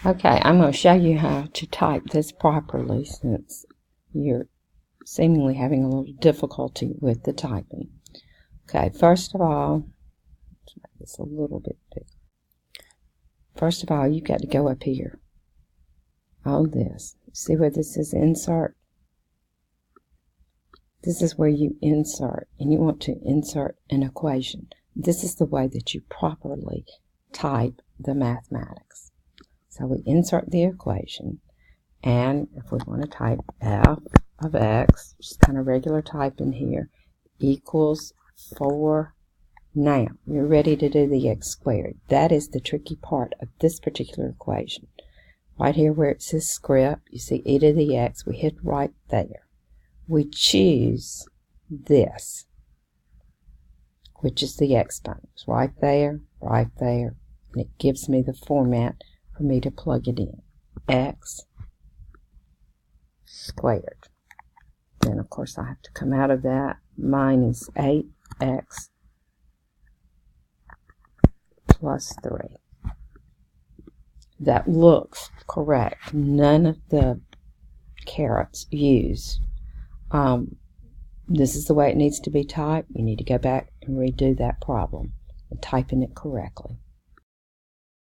Okay, I'm going to show you how to type this properly since you're seemingly having a little difficulty with the typing. Okay, first of all, let's make this a little bit bigger. First of all, you've got to go up here. This. See where this is insert? This is where you insert, and you want to insert an equation. This is the way that you properly type the mathematics. So we insert the equation, and if we want to type f of x, just kind of regular type in here, equals 4. Now, you're ready to do the x squared. That is the tricky part of this particular equation. Right here where it says script, you see e to the x, we hit right there. We choose this, which is the exponents, right there, and it gives me the format for me to plug it in. X squared. Then, of course, I have to come out of that. Minus 8x plus 3. That looks correct. None of the carets used. This is the way it needs to be typed. You need to go back and redo that problem and type in it correctly.